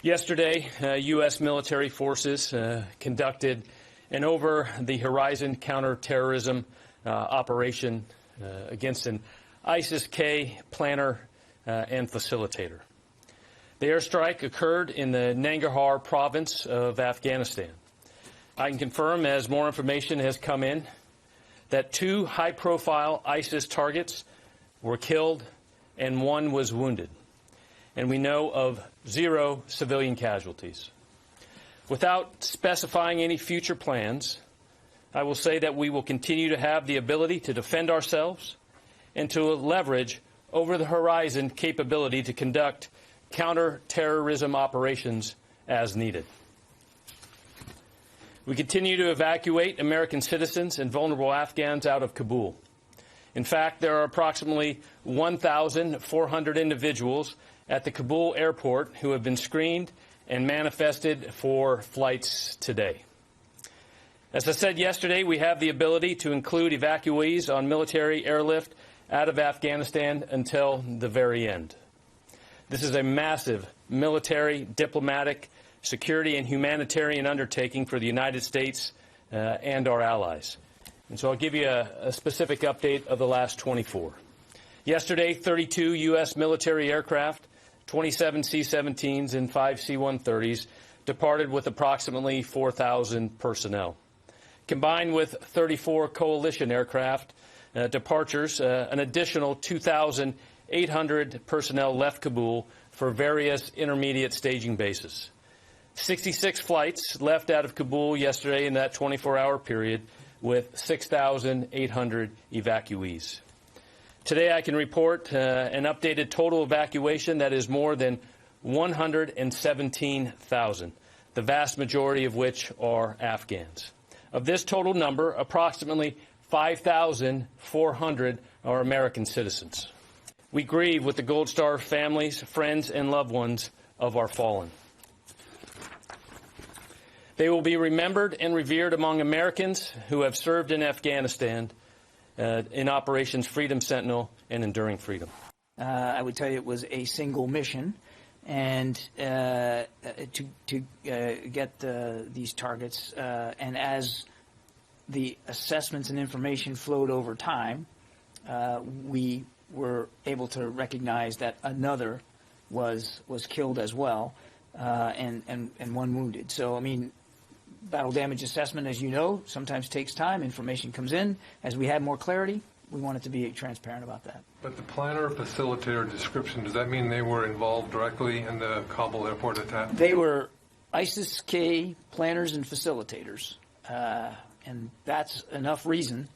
Yesterday, U.S. military forces conducted an over-the-horizon counterterrorism operation against an ISIS-K planner and facilitator. The airstrike occurred in the Nangarhar province of Afghanistan. I can confirm, as more information has come in, that 2 high-profile ISIS targets were killed and 1 was wounded. And we know of 0 civilian casualties. Without specifying any future plans, I will say that we will continue to have the ability to defend ourselves and to leverage over-the-horizon capability to conduct counter-terrorism operations as needed. We continue to evacuate American citizens and vulnerable Afghans out of Kabul. In fact, there are approximately 1,400 individuals at the Kabul airport who have been screened and manifested for flights today. As I said yesterday, we have the ability to include evacuees on military airlift out of Afghanistan until the very end. This is a massive military, diplomatic, security, and humanitarian undertaking for the United States and our allies. And so I'll give you a specific update of the last 24. Yesterday, 32 U.S. military aircraft, 27 C-17s and 5 C-130s departed with approximately 4,000 personnel. Combined with 34 coalition aircraft departures, an additional 2,800 personnel left Kabul for various intermediate staging bases. 66 flights left out of Kabul yesterday in that 24-hour period with 6,800 evacuees. Today I can report an updated total evacuation that is more than 117,000, the vast majority of which are Afghans. Of this total number, approximately 5,400 are American citizens. We grieve with the Gold Star families, friends, and loved ones of our fallen. They will be remembered and revered among Americans who have served in Afghanistan in Operations Freedom Sentinel and Enduring Freedom. I would tell you it was a single mission, and to get these targets, and as the assessments and information flowed over time, we were able to recognize that another was killed as well, and 1 wounded. So, I mean, battle damage assessment, as you know, sometimes takes time. Information comes in. As we have more clarity, we wanted to be transparent about that. But the planner facilitator description, does that mean they were involved directly in the Kabul airport attack? They were ISIS-K planners and facilitators, and that's enough reason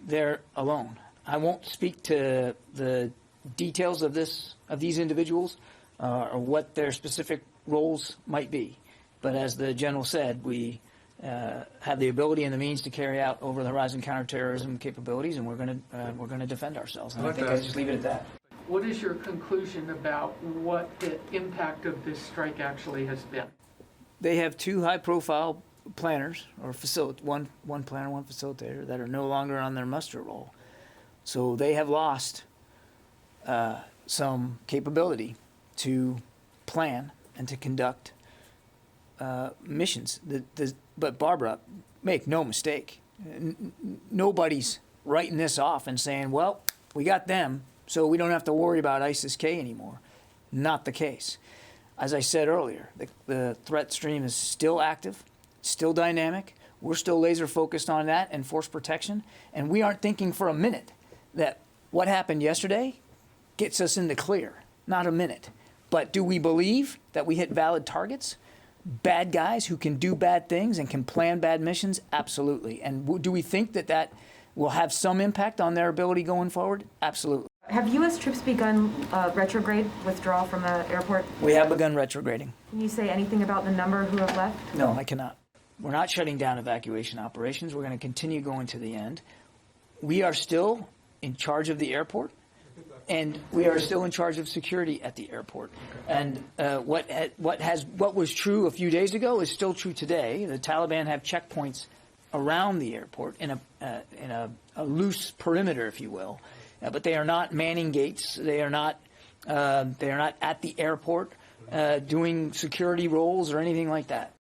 they're alone. I won't speak to the details of these individuals or what their specific roles might be. But as the general said, we have the ability and the means to carry out over-the-horizon counterterrorism capabilities, and we're going to defend ourselves. And I think I'll just leave it at that. What is your conclusion about what the impact of this strike actually has been? They have 2 high-profile planners, or one planner, 1 facilitator, that are no longer on their muster roll. So they have lost some capability to plan and to conduct missions. But Barbara, make no mistake, nobody's writing this off and saying, well, we got them, so we don't have to worry about ISIS-K anymore. Not the case. As I said earlier, the threat stream is still active, still dynamic. We're still laser focused on that and force protection, and we aren't thinking for a minute that what happened yesterday gets us in the clear. Not a minute. But do we believe that we hit valid targets? Bad guys who can do bad things and can plan bad missions? Absolutely. And do we think that will have some impact on their ability going forward? Absolutely. Have U.S. troops begun retrograde withdrawal from the airport? We have begun retrograding. Can you say anything about the number who have left? No, I cannot. We're not shutting down evacuation operations. We're going to continue going to the end. We are still in charge of the airport, and we are still in charge of security at the airport. And what was true a few days ago is still true today. The Taliban have checkpoints around the airport in a loose perimeter, if you will, but they are not manning gates. They are not at the airport doing security roles or anything like that.